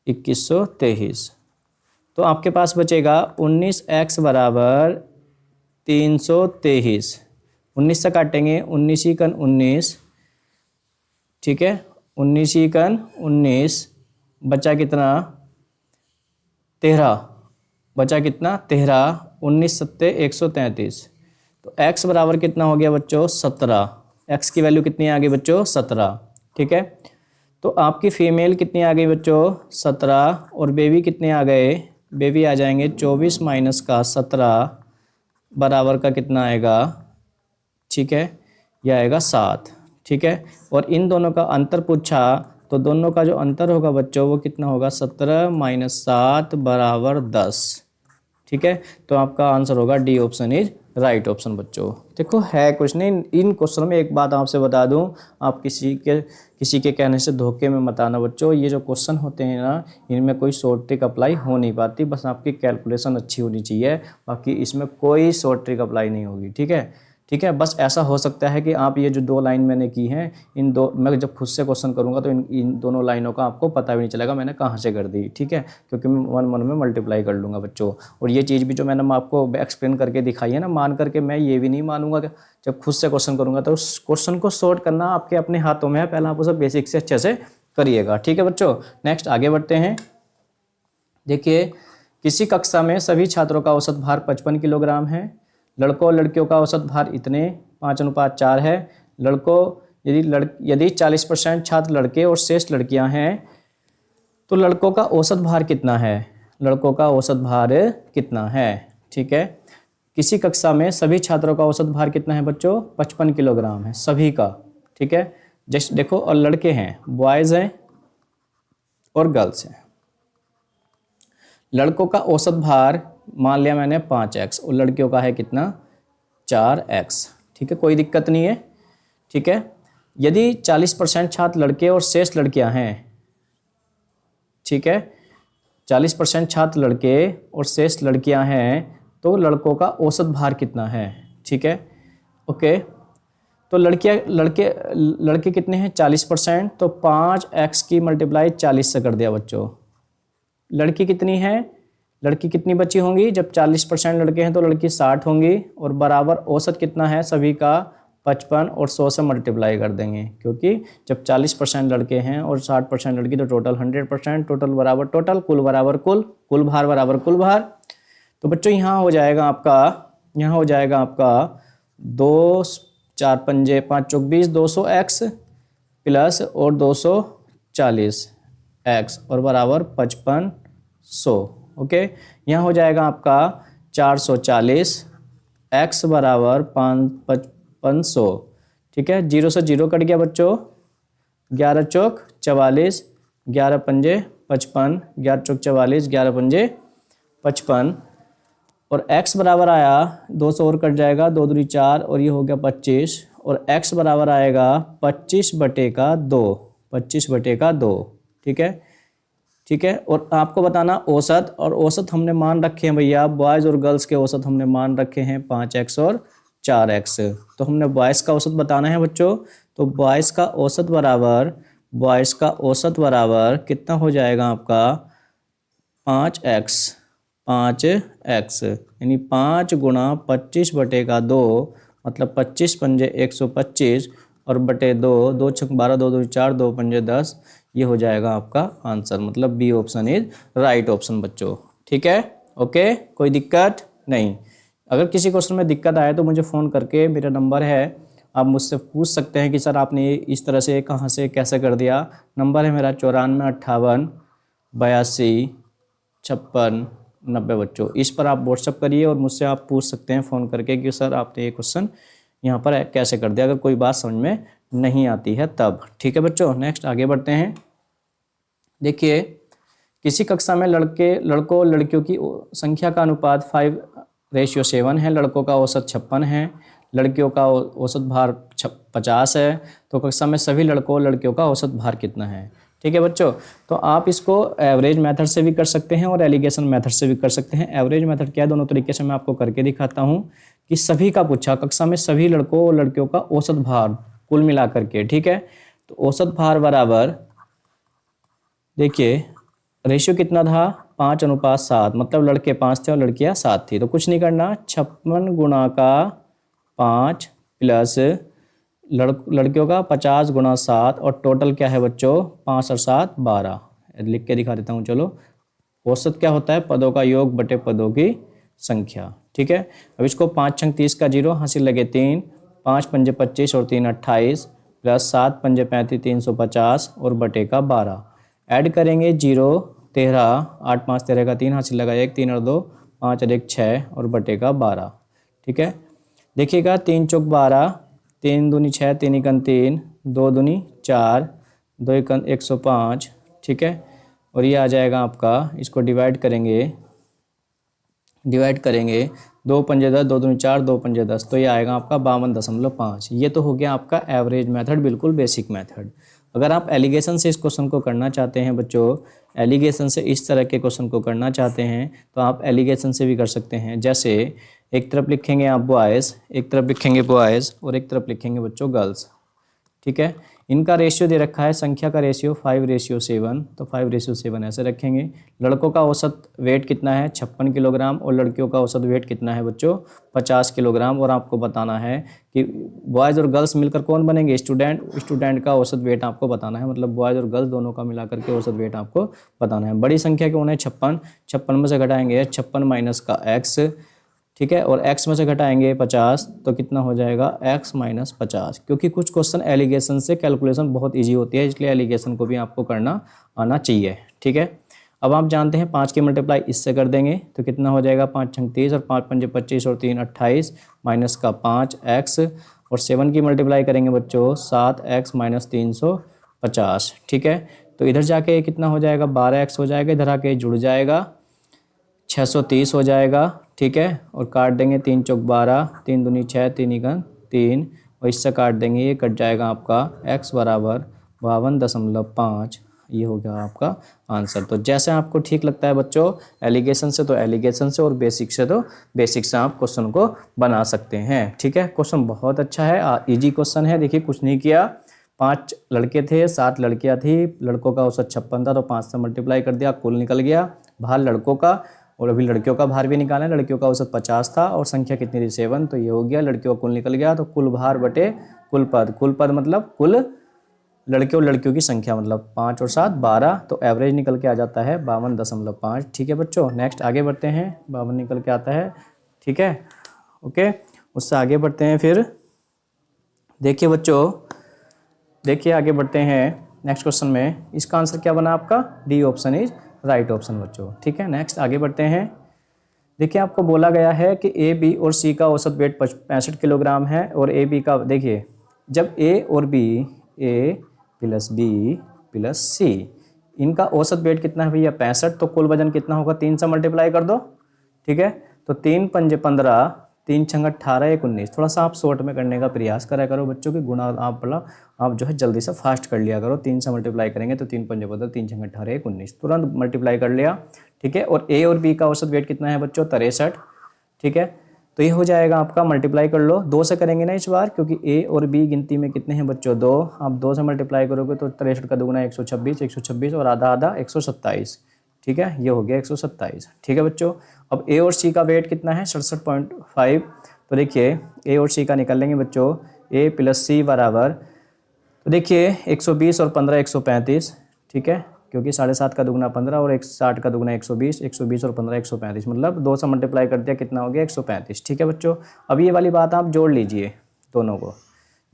2123। तो आपके पास बचेगा 19x बराबर 323। 19 से काटेंगे, 19 एकन 19, ठीक है, 19 एकन 19, बचा कितना 13, बचा कितना 13, 19 सत्ते 133। तो x बराबर कितना हो गया बच्चों 17। x की वैल्यू कितनी आ गई बच्चों 17, ठीक है। तो आपकी फीमेल कितनी आ गई बच्चों 17, और बेबी कितने आ गए, बेबी आ जाएंगे 24 माइनस का 17 बराबर का कितना आएगा, ठीक है, यह आएगा 7, ठीक है। और इन दोनों का अंतर पूछा तो दोनों का जो अंतर होगा बच्चों वो कितना होगा 17 माइनस 7 बराबर 10, ठीक है। तो आपका आंसर होगा D option is right option बच्चों। देखो है कुछ नहीं, इन क्वेश्चनों में एक बात आपसे बता दूं, आप किसी के कहने से धोखे में मत आना बच्चों। ये जो क्वेश्चन होते हैं ना, इनमें कोई शॉर्ट ट्रिक अप्लाई हो नहीं पाती, बस आपकी कैलकुलेशन अच्छी होनी चाहिए, बाकी इसमें कोई शॉर्ट ट्रिक अप्लाई नहीं होगी, ठीक है, ठीक है। बस ऐसा हो सकता है कि आप ये जो 2 लाइन मैंने की हैं, इन दो मैं जब खुद से क्वेश्चन करूंगा तो इन दोनों लाइनों का आपको पता भी नहीं चलेगा मैंने कहाँ से कर दी, ठीक है, क्योंकि मैं 1 1 में मल्टीप्लाई कर लूँगा बच्चों। और ये चीज़ भी जो मैंने आपको एक्सप्लेन करके दिखाई है ना, मान करके मैं ये भी नहीं मानूंगा कि जब खुद से क्वेश्चन करूँगा तो उस क्वेश्चन को सॉर्ट करना आपके अपने हाथों में है, पहले आप उसे बेसिक से अच्छे से करिएगा, ठीक है बच्चों। नेक्स्ट आगे बढ़ते हैं। देखिए, किसी कक्षा में सभी छात्रों का औसत भार 55 किलोग्राम है। लड़कों और लड़कियों का औसत भार इतने 5:4 है। लड़कों यदि 40% छात्र लड़के और शेष लड़कियां हैं तो लड़कों का औसत भार कितना है, लड़कों का औसत भार कितना है, ठीक है। किसी कक्षा में सभी छात्रों का औसत भार कितना है बच्चों 55 किलोग्राम है सभी का, ठीक है। जस्ट देखो, और लड़के हैं, बॉयज़ हैं और गर्ल्स हैं। लड़कों का औसत भार मान लिया मैंने 5x और लड़कियों का है कितना 4x, ठीक है, कोई दिक्कत नहीं है, ठीक है। यदि 40% छात्र लड़के और शेष लड़कियां हैं, ठीक है, 40% छात्र लड़के और शेष लड़कियां हैं तो लड़कों का औसत भार कितना है, ठीक है, ओके। तो लड़के कितने हैं 40%, तो 5x की मल्टीप्लाई 40 से कर दिया बच्चों। लड़की कितनी है, लड़की कितनी बची होंगी, जब 40% लड़के हैं तो लड़की 60 होंगी, और बराबर औसत कितना है सभी का 55 और 100 से मल्टीप्लाई कर देंगे, क्योंकि जब 40% लड़के हैं और 60% लड़की तो टोटल 100%, टोटल बराबर टोटल, कुल बराबर कुल भार बराबर कुल भार। तो बच्चों यहाँ हो जाएगा आपका 2 4 पंजे 5 चौक 20, 200x प्लस और 240x और बराबर 5500, ओके। यहाँ हो जाएगा आपका 440, x बराबर 5500, ठीक है। 0 से 0 कट गया बच्चों, 11 चौक 44, 11 पंजे 55, 11 चौक 44, 11 पंजे 55, और x बराबर आया 200 और कट जाएगा, 2 दूनी 4 और ये हो गया 25, और x बराबर आएगा 25/2, 25/2, ठीक है, ठीक है। और आपको बताना औसत, और औसत हमने मान रखे हैं भैया, बॉयज़ और गर्ल्स के औसत हमने मान रखे हैं 5x और 4x। तो हमने बॉयज़ का औसत बताना है बच्चों, तो बॉयज़ का औसत बराबर कितना हो जाएगा आपका 5x, यानी 5 गुणा 25/2 मतलब 25 पंजे 125 और बटे 2, 2 छक 12, 2 2 4, 2 पंजे 10, ये हो जाएगा आपका आंसर, मतलब B option is right option बच्चों, ठीक है, ओके। कोई दिक्कत नहीं। अगर किसी क्वेश्चन में दिक्कत आए तो मुझे फ़ोन करके, मेरा नंबर है, आप मुझसे पूछ सकते हैं कि सर आपने इस तरह से कहाँ से कैसे कर दिया। नंबर है मेरा 94 58 82 56 90 बच्चों। इस पर आप व्हाट्सअप करिए और मुझसे आप पूछ सकते हैं फ़ोन करके कि सर आपने ये क्वेश्चन यहाँ पर कैसे कर दिया, अगर कोई बात समझ में नहीं आती है तब, ठीक है बच्चों। नेक्स्ट आगे बढ़ते हैं। देखिए, किसी कक्षा में लड़कों और लड़कियों की संख्या का अनुपात 5:7 है। लड़कों का औसत 56 है, लड़कियों का औसत भार 50 है। तो कक्षा में सभी लड़कों और लड़कियों का औसत भार कितना है, ठीक है बच्चों। तो आप इसको एवरेज मेथड से भी कर सकते हैं और एलिगेशन मेथड से भी कर सकते हैं। एवरेज मेथड क्या है, दोनों तरीके से मैं आपको करके दिखाता हूँ कि सभी का पूछा, कक्षा में सभी लड़कों और लड़कियों का औसत भार कुल मिला करके, ठीक है। तो औसत भार बराबर, देखिए, रेशियो कितना था 5:7, मतलब लड़के 5 थे और लड़कियां 7 थी। तो कुछ नहीं करना, 56 गुणा का 5 प्लस लड़कियों का 50 गुणा 7, और टोटल क्या है बच्चों 5 और 7 12। लिख के दिखा देता हूँ चलो। औसत क्या होता है, पदों का योग बटे पदों की संख्या। ठीक है, अब इसको 5 छंग 30 का 0, हासिल लगे 3, 5 पंजे 25 और 3 28, प्लस 7 पंजे 35 350 और बटे का 12। ऐड करेंगे 0 13, 8 5 13 का 3, हासिल लगा 1, 3 और 2 5 और 1 6 और बटे का 12। ठीक है, देखिएगा 3 चौक 12, 3 दूनी 6, 3 एकन 3, 2 दूनी 4, 2 एकन 105। ठीक है, और ये आ जाएगा आपका, इसको डिवाइड करेंगे 2 पंजे 10, 2 दूनी 4, 2 पंजे 10, तो ये आएगा आपका 52.5। ये तो हो गया आपका एवरेज मेथड, बिल्कुल बेसिक मेथड। अगर आप एलिगेशन से इस क्वेश्चन को करना चाहते हैं बच्चों, एलिगेशन से इस तरह के क्वेश्चन को करना चाहते हैं तो आप एलिगेशन से भी कर सकते हैं। जैसे एक तरफ लिखेंगे आप बॉयज़, एक तरफ लिखेंगे बॉयज़ और एक तरफ लिखेंगे बच्चों गर्ल्स। ठीक है, इनका रेशियो दे रखा है, संख्या का रेशियो 5:7, तो 5:7 ऐसे रखेंगे। लड़कों का औसत वेट कितना है 56 किलोग्राम, और लड़कियों का औसत वेट कितना है बच्चों 50 किलोग्राम। और आपको बताना है कि बॉयज़ और गर्ल्स मिलकर कौन बनेंगे स्टूडेंट का औसत वेट आपको बताना है, मतलब बॉयज़ और गर्ल्स दोनों का मिलाकर के औसत वेट आपको बताना है। बड़ी संख्या कौन है 56, 56 में से घटाएंगे 56 माइनस का x। ठीक है, और x में से घटाएंगे 50, तो कितना हो जाएगा x माइनस 50। क्योंकि कुछ क्वेश्चन एलिगेशन से कैलकुलेशन बहुत इजी होती है, इसलिए एलिगेशन को भी आपको करना आना चाहिए। ठीक है, अब आप जानते हैं 5 की मल्टीप्लाई इससे कर देंगे तो कितना हो जाएगा 5 छंग 30 और 5 पंजे 25 और 3 28 माइनस का 5x, और 7 की मल्टीप्लाई करेंगे बच्चों 7x माइनस 350। ठीक है, तो इधर जाके कितना हो जाएगा 12x हो जाएगा, इधर आके जुड़ जाएगा 630 हो जाएगा। ठीक है, और काट देंगे 3 चौक 12, 3 दूनी 6, 3 एकन 3, और इससे काट देंगे, ये कट जाएगा आपका x बराबर 52.5। ये हो गया आपका आंसर। तो जैसे आपको ठीक लगता है बच्चों, एलिगेशन से तो एलिगेशन से, और बेसिक से तो बेसिक से आप क्वेश्चन को बना सकते हैं। ठीक है, क्वेश्चन बहुत अच्छा है, इजी क्वेश्चन है। देखिए कुछ नहीं किया, 5 लड़के थे 7 लड़कियां थी, लड़कों का औसत 56 था तो 5 से मल्टीप्लाई कर दिया, कुल निकल गया भार लड़कों का। और अभी लड़कियों का भार भी निकाला है, लड़कियों का औसत 50 था और संख्या कितनी थी 7, तो ये हो गया लड़कियों का कुल निकल गया। तो कुल भार बटे कुल पद मतलब कुल लड़के और लड़कियों की संख्या, मतलब 5 और 7 12, तो एवरेज निकल के आ जाता है 52.5। ठीक है बच्चों, नेक्स्ट आगे बढ़ते हैं, 52 निकल के आता है। ठीक है, ओके, उससे आगे बढ़ते हैं। फिर देखिए बच्चों, देखिए आगे बढ़ते हैं नेक्स्ट क्वेश्चन में। इसका आंसर क्या बना आपका, D option is right option बच्चों। ठीक है, नेक्स्ट आगे बढ़ते हैं। देखिए आपको बोला गया है कि ए बी और सी का औसत वेट 65 किलोग्राम है, और ए बी का देखिए, जब ए और बी, ए प्लस बी प्लस सी, इनका औसत वेट कितना है भैया 65, तो कुल वजन कितना होगा 3 से मल्टीप्लाई कर दो। ठीक है, तो 3 पंजे 15, 3 छंग 18 1 19। थोड़ा सा आप शॉर्ट में करने का प्रयास करा करो बच्चों की, गुणा आप जो है जल्दी से फास्ट कर लिया करो। 3 से मल्टीप्लाई करेंगे तो 3 पंजे 15, 3 छंग 18 1 19, तुरंत मल्टीप्लाई कर लिया। ठीक है, और ए और बी का औसत वेट कितना है बच्चों 63। ठीक है, तो ये हो जाएगा आपका, मल्टीप्लाई कर लो, 2 से करेंगे ना इस बार, क्योंकि ए और बी गिनती में कितने हैं बच्चों 2। आप 2 से मल्टीप्लाई करोगे तो 63 का दुगुना 126, 126 और आधा आधा 127। ठीक है, ये हो गया 127। ठीक है बच्चों, अब ए और सी का वेट कितना है 67.5। तो देखिए ए और सी का निकल लेंगे बच्चों, ए प्लस सी बराबर, तो देखिए 120 और 15 135। ठीक है, क्योंकि 7.5 का दुगुना 15 और 60 का दुगुना 120, 120 और 15 135, मतलब 2 से मल्टीप्लाई कर दिया कितना हो गया 135। ठीक है बच्चों, अब ये वाली बात आप जोड़ लीजिए, दोनों को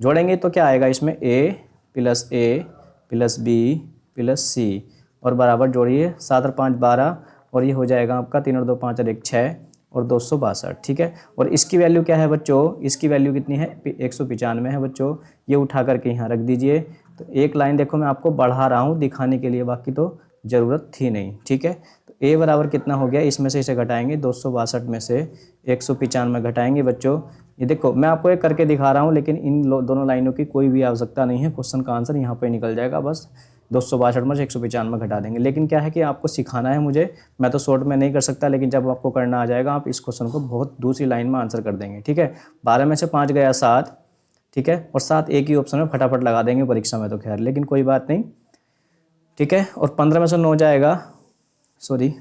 जोड़ेंगे तो क्या आएगा इसमें, ए प्लस बी प्लस सी, और बराबर जोड़िए 7 और 5 12, और ये हो जाएगा आपका 3 और 2 5 और 1 6 और 262। ठीक है, और इसकी वैल्यू क्या है बच्चों, इसकी वैल्यू कितनी है 195 है बच्चों। ये उठा करके यहाँ रख दीजिए। तो एक लाइन देखो मैं आपको बढ़ा रहा हूँ दिखाने के लिए, बाकी तो ज़रूरत थी नहीं। ठीक है, तो ए बराबर कितना हो गया, इसमें से इसे घटाएंगे 262 में से 195 घटाएंगे बच्चों। ये देखो मैं आपको एक करके दिखा रहा हूँ, लेकिन इन दोनों लाइनों की कोई भी आवश्यकता नहीं है, क्वेश्चन का आंसर यहाँ पर निकल जाएगा। बस 262 में से 195 घटा देंगे। लेकिन क्या है कि आपको सिखाना है मुझे, मैं तो शॉर्ट में नहीं कर सकता, लेकिन जब आपको करना आ जाएगा आप इस क्वेश्चन को बहुत दूसरी लाइन में आंसर कर देंगे। ठीक है, 12 में से 5 गया 7। ठीक है, और 7 एक ही ऑप्शन में फटाफट लगा देंगे परीक्षा में तो खैर, लेकिन कोई बात नहीं। ठीक है, और 15 में से 9 जाएगा सॉरी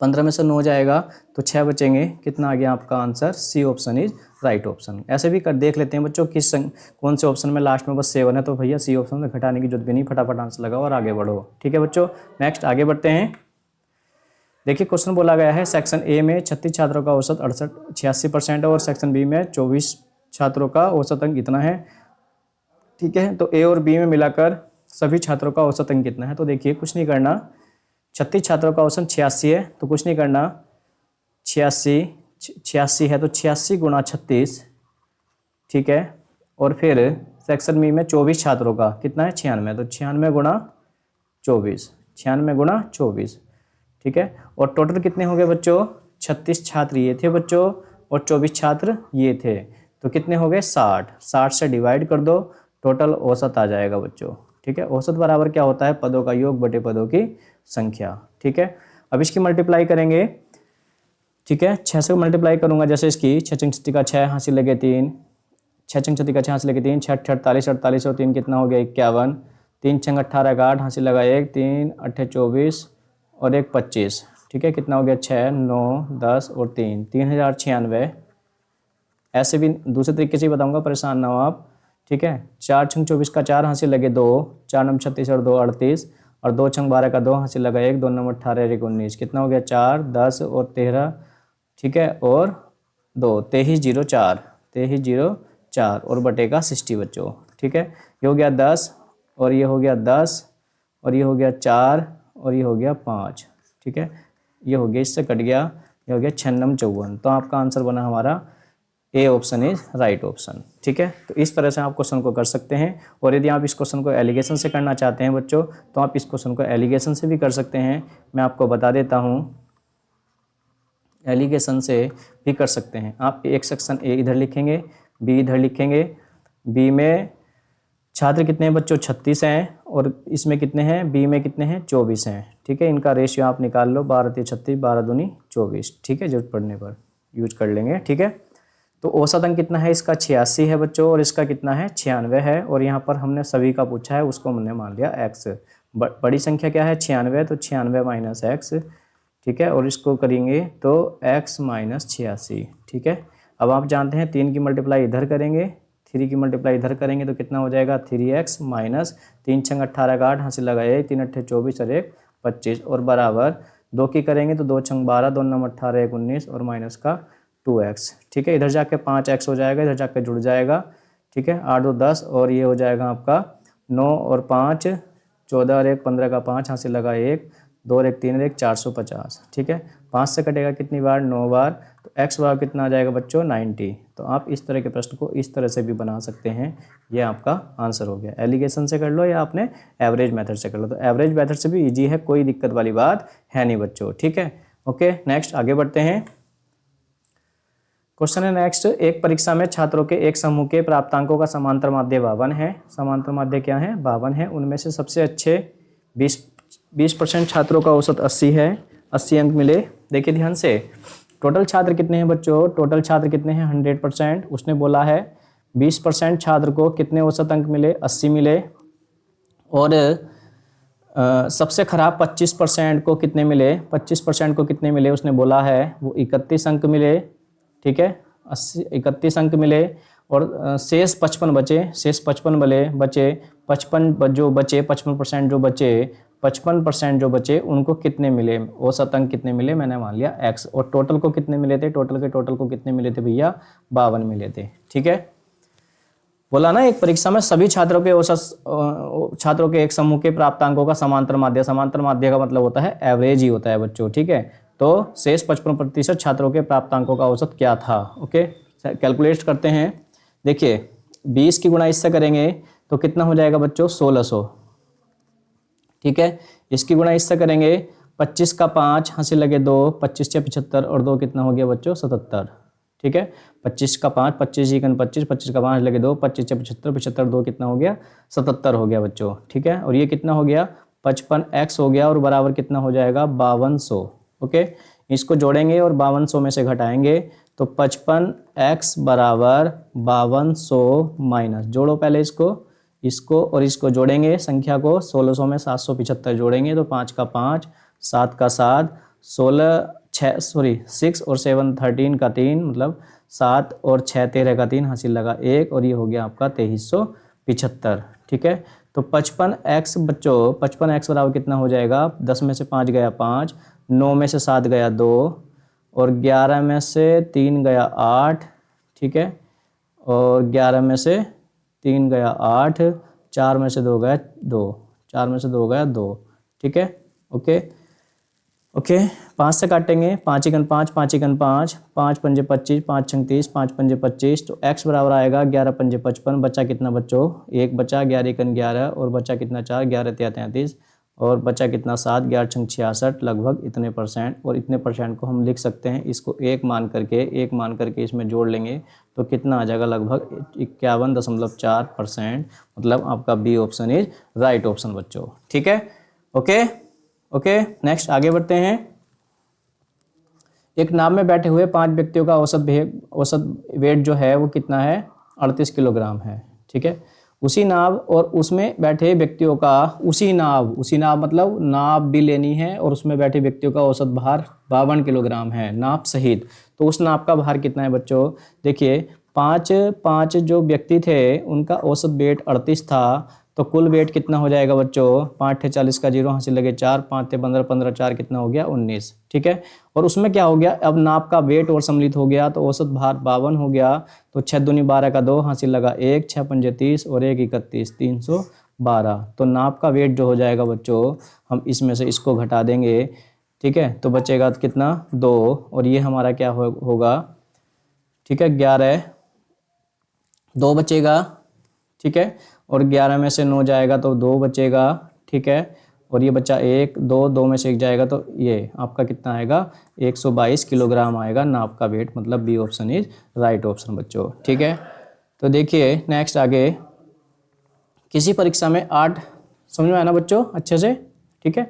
15 में से 9 जाएगा तो 6 बचेंगे। कितना आ गया आपका answer? C option is right option. ऐसे भी कर देख लेते हैं बच्चों कौन से ऑप्शन में लास्ट में बस 7 है, तो भैया सी ऑप्शन में घटाने की जरूरत भी नहीं, फटाफट आंसर लगाओ और आगे बढ़ो। ठीक है बच्चों, नेक्स्ट आगे बढ़ते हैं। देखिए क्वेश्चन बोला गया है सेक्शन ए में 36 छात्रों का औसत 86% है और सेक्शन बी में 24 छात्रों का औसत अंक कितना है। ठीक है, तो ए और बी में मिलाकर सभी छात्रों का औसत अंक कितना है। तो देखिए कुछ नहीं करना, 36 छात्रों का औसत 86 है तो कुछ नहीं करना, 86 है तो 86 गुणा 36। ठीक है, और फिर सेक्शन बी में 24 छात्रों का कितना है 96, तो 96 गुणा 24, 96 गुणा 24। ठीक है, और टोटल कितने हो गए बच्चों? 36 छात्र ये थे बच्चों और 24 छात्र ये थे, तो कितने हो गए 60। 60 से डिवाइड कर दो, टोटल औसत आ जाएगा बच्चों। ठीक है, औसत बराबर क्या होता है? पदों का योग बटे पदों की संख्या। ठीक है, अब इसकी मल्टीप्लाई करेंगे। ठीक है, 6 से मल्टीप्लाई करूंगा, जैसे इसकी 6 छंग 6 का 6 हासिल लगे 3, 6 छंग 6 का 6 हासिल लगे 3, 6 48, 48 और 3 कितना हो गया 51, 3 छंग 18 का 8 हासिल लगा 1, 3 8 24 और 1 25। ठीक है, कितना हो गया 6 9 10 और 3 3096। ऐसे भी दूसरे तरीके से बताऊंगा, परेशान ना हो आप। ठीक है, 4 छंग 24 का 4 हासिल लगे 2, 4 नम 36 और 2 38 और 2 छंग 12 का 2 हासिल लगा 1, 2 नम 18 1 19, कितना हो गया 4 10 और 13। ठीक है, और 2 2304, 2304 और बटे का 60 बच्चों। ठीक है, ये हो गया 10 और ये हो गया 10 और ये हो गया 4 और ये हो गया 5। ठीक है, ये हो गया, इससे कट गया, ये हो गया 6 नम 54। तो आपका आंसर बना हमारा A option is right option. ठीक है, तो इस तरह से आप क्वेश्चन को कर सकते हैं। और यदि आप इस क्वेश्चन को एलिगेशन से करना चाहते हैं बच्चों, तो आप इस क्वेश्चन को एलिगेशन से भी कर सकते हैं। मैं आपको बता देता हूँ, एलिगेशन से भी कर सकते हैं। आप एक सेक्शन ए इधर लिखेंगे, बी इधर लिखेंगे। बी में छात्र कितने हैं बच्चों? 36 हैं, और इसमें कितने हैं? बी में कितने हैं? 24 हैं। ठीक है, इनका रेशियो आप निकाल लो, 12 3 36, 12 दूनी 24। ठीक है, जरूरत पड़ने पर यूज कर लेंगे। ठीक है, तो औसत अंक कितना है इसका? 86 है बच्चों, और इसका कितना है? 96 है। और यहाँ पर हमने सभी का पूछा है, उसको हमने मान लिया x। बड़ी संख्या क्या है? 96, तो 96 माइनस एक्स। ठीक है, और इसको करेंगे तो x माइनस 86। ठीक है, अब आप जानते हैं 3 की मल्टीप्लाई इधर करेंगे, 3 की मल्टीप्लाई इधर करेंगे तो कितना हो जाएगा? 3x माइनस 3 छंग 18 का 8 हासिल लगाए 3 8 24 और 1 25 और बराबर 2 की करेंगे तो 2 छंग 12, 2 नम 18 1 19 और माइनस का 2x। ठीक है, इधर जाके 5x हो जाएगा, इधर जाके जुड़ जाएगा। ठीक है, 8 2 10 और ये हो जाएगा आपका 9 और 5 14 और 1 15 का 5 हासिल लगा 1, 2 और 1 3 और 1 450। ठीक है, 5 से कटेगा कितनी बार? 9 बार। तो x बराबर कितना आ जाएगा बच्चों? 90। तो आप इस तरह के प्रश्न को इस तरह से भी बना सकते हैं। ये आपका आंसर हो गया। एलिगेशन से कर लो या आपने एवरेज मेथड से कर लो, तो एवरेज मेथड से भी ईजी है, कोई दिक्कत वाली बात है नहीं बच्चों। ठीक है, ओके, नेक्स्ट आगे बढ़ते हैं। क्वेश्चन है नेक्स्ट, एक परीक्षा में छात्रों के एक समूह के प्राप्तांकों का समांतर माध्य 52 है। समांतर माध्य क्या है? 52 है। उनमें से सबसे अच्छे 20% छात्रों का औसत 80 है, 80 अंक मिले। देखिए ध्यान से, टोटल छात्र कितने हैं बच्चों? टोटल छात्र कितने हैं? 100%। उसने बोला है 20% छात्र को कितने औसत अंक मिले? 80 मिले। और सबसे खराब 25% को कितने मिले? 25% को कितने मिले? उसने बोला है वो 31 अंक मिले। ठीक है, 31 अंक मिले। और शेष 55 बचे, शेष 55 बचे 55 जो बचे 55% जो बचे 55% जो बचे उनको कितने मिले? औसत अंक कितने मिले? मैंने मान लिया x। और टोटल को कितने मिले थे? टोटल को कितने मिले थे भैया? 52 मिले थे। ठीक है, बोला ना एक परीक्षा में सभी छात्रों के औसत छात्रों के एक समूह के प्राप्तांकों का समांतर माध्य। समांतर माध्य का मतलब होता है एवरेज ही होता है बच्चों। ठीक है, तो शेष 55% छात्रों के प्राप्तांकों का औसत क्या था? ओके, कैलकुलेट करते हैं। देखिए 20 की गुणा इससे करेंगे तो कितना हो जाएगा बच्चों? 1600। ठीक है, इसकी गुणा इससे करेंगे 25 का 5 हासिल लगे 2, 25 से 75 और 2 कितना हो गया बच्चों? 77। ठीक है, 25 का 5, 25 इकन 25, 25 का 5 लगे 2, 25 से 75, 75 2 कितना हो गया? 77 हो गया बच्चों। ठीक है, और ये कितना हो गया? 55x हो गया और बराबर कितना हो जाएगा? 5200। ओके, इसको जोड़ेंगे और 5200 में से घटाएंगे तो 55x बराबर 5200 माइनस, जोड़ो पहले इसको और इसको जोड़ेंगे संख्या को 1600 में 775 जोड़ेंगे तो 5 का 5, 7 का 7, 16 6 सॉरी 6 और 7 13 का 3, मतलब 7 और 6 13 का 3, हासिल लगा 1, और ये हो गया आपका 2375। ठीक है, तो 55x बच्चों, 55x बराबर कितना हो जाएगा? 10 में से 5 गया 5, 9 में से 7 गया 2, और 11 में से 3 गया 8। ठीक है, और 11 में से 3 गया 8, 4 में से 2 गया 2, 4 में से 2 गया 2। ठीक है, ओके ओके। 5 से काटेंगे, 5 एकन 5, 5 एकन 5, 5 पंजे 25, 5 छंग 30, 5 पंजे 25, तो x बराबर आएगा 11 पंजे 55। बचा कितना बच्चों? 1 बचा, 11 एकन 11, और बचा कितना 4, 11 तिया 33, और बचा कितना 7, 11 छंग 66, लगभग इतने परसेंट। और इतने परसेंट को हम लिख सकते हैं, इसको 1 मान करके इसमें जोड़ लेंगे तो कितना आ जाएगा? लगभग 51.4%। मतलब आपका B option is right option बच्चों। ठीक है, ओके ओके। नेक्स्ट आगे बढ़ते हैं। एक नाव में बैठे हुए 5 व्यक्तियों का औसत वेट जो है वो कितना है? 38 किलोग्राम है। ठीक है, उसी नाव और उसमें बैठे व्यक्तियों का, उसी नाव मतलब नाव भी लेनी है और उसमें बैठे व्यक्तियों का औसत भार 52 किलोग्राम है, नाव सहित। तो उस नाव का भार कितना है बच्चों? देखिए, पाँच जो व्यक्ति थे उनका औसत वेट 38 था, तो कुल वेट कितना हो जाएगा बच्चों? 5 × 40 का 0, हासिल लगे 4, 5 × 15 15, 4 कितना हो गया? 19। ठीक है, और उसमें क्या हो गया? अब नाप का वेट और सम्मिलित हो गया, तो औसत भार 52 हो गया। तो 6 दूनी 12 का 2, हासिल लगा 1, 6 पंजे 30, और 1 31, 312। तो नाप का वेट जो हो जाएगा बच्चों, हम इसमें से इसको घटा देंगे। ठीक है, तो बचेगा कितना? 2, और ये हमारा क्या होगा? ठीक है, 11, 2 बचेगा। ठीक है, और 11 में से 9 जाएगा तो 2 बचेगा। ठीक है, और ये बच्चा 1 2, 2 में से 1 जाएगा तो ये आपका कितना आएगा? 122 किलोग्राम आएगा नाव का वेट। मतलब B option is right option बच्चों। ठीक है, तो देखिए नेक्स्ट आगे, किसी परीक्षा में 8, समझ में आया ना बच्चों अच्छे से? ठीक है,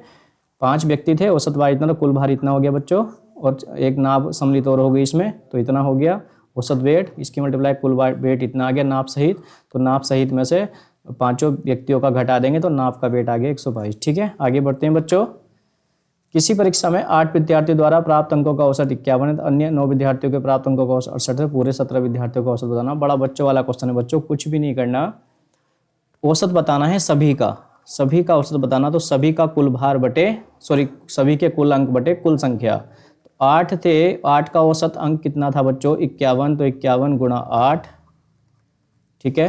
5 व्यक्ति थे, औसत भार इतना, तो कुल भार इतना हो गया बच्चों, और एक नाव सम्मिलित और हो गई इसमें, तो इतना हो गया औसत वेट, इसकी मल्टीप्लाई कुल वेट इतना आ गया नाप सहित। तो नाप सहित में से 5 व्यक्तियों का घटा देंगे तो नाप का वेट आ गया 122। ठीक है, आगे बढ़ते हैं बच्चों। किसी परीक्षा में 8 विद्यार्थियों द्वारा प्राप्त अंकों का औसत 51 है, अन्य 9 विद्यार्थियों के प्राप्त अंकों का औसत 68 है, पूरे 17 विद्यार्थियों का औसत बताना। बड़ा बच्चों वाला क्वेश्चन है बच्चों, कुछ भी नहीं करना, औसत बताना है सभी का औसत बताना। तो सभी का कुल भार बटे, सभी के कुल अंक बटे कुल संख्या। 8 थे, 8 का औसत अंक कितना था बच्चों? 51, तो 51 × 8। ठीक है,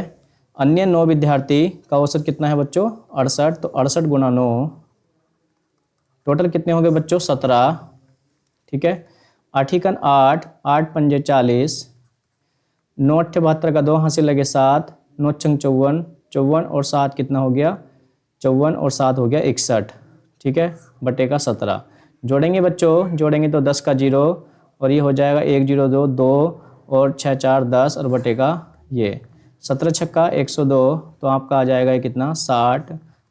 अन्य 9 विद्यार्थी का औसत कितना है बच्चों? 68, तो 68 × 9, टोटल कितने होंगे बच्चों? 17। ठीक है, 8 × 8, 8 पंजे 40, 9 × 72 का 2, हासिल लगे 7, 9 छंग 54, 54 और 7 कितना हो गया? 54 और 7 हो गया 61। ठीक है, बटे का 17। जोड़ेंगे बच्चों, जोड़ेंगे तो 10 का 0, और ये हो जाएगा 1 0 2 2, और 6 4 10, और बटे का ये 17 छक्का 102, तो आपका आ जाएगा ये कितना? 60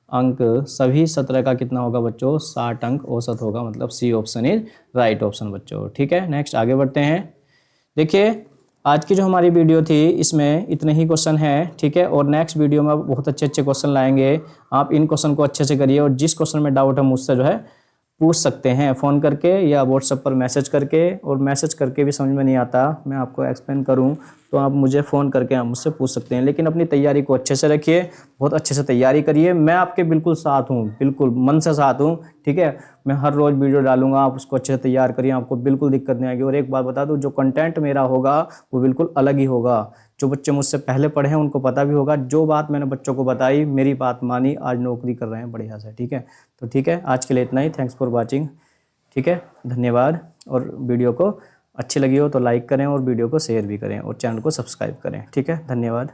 अंक। सभी 17 का कितना होगा बच्चों? 60 अंक औसत होगा। मतलब C option is right option बच्चों। ठीक है, नेक्स्ट आगे बढ़ते हैं। देखिए, आज की जो हमारी वीडियो थी इसमें इतने ही क्वेश्चन हैं। ठीक है, और नेक्स्ट वीडियो में बहुत अच्छे क्वेश्चन लाएंगे। आप इन क्वेश्चन को अच्छे से करिए, और जिस क्वेश्चन में डाउट है मुझसे जो है पूछ सकते हैं फ़ोन करके या व्हाट्सएप पर मैसेज करके। और मैसेज करके भी समझ में नहीं आता, मैं आपको एक्सप्लेन करूं तो आप मुझे फ़ोन करके आप मुझसे पूछ सकते हैं। लेकिन अपनी तैयारी को अच्छे से रखिए, बहुत अच्छे से तैयारी करिए। मैं आपके बिल्कुल साथ हूं, बिल्कुल मन से साथ हूं। ठीक है, मैं हर रोज़ वीडियो डालूंगा, आप उसको अच्छे से तैयार करिए, आपको बिल्कुल दिक्कत नहीं आएगी। और एक बात बता दूं, जो कंटेंट मेरा होगा वो बिल्कुल अलग ही होगा। जो बच्चे मुझसे पहले पढ़े हैं उनको पता भी होगा, जो बात मैंने बच्चों को बताई, मेरी बात मानी, आज नौकरी कर रहे हैं बढ़िया से। ठीक है, तो ठीक है, आज के लिए इतना ही। Thanks for watching. ठीक है, धन्यवाद। और वीडियो को अच्छी लगी हो तो लाइक करें, और वीडियो को शेयर भी करें, और चैनल को सब्सक्राइब करें। ठीक है, धन्यवाद।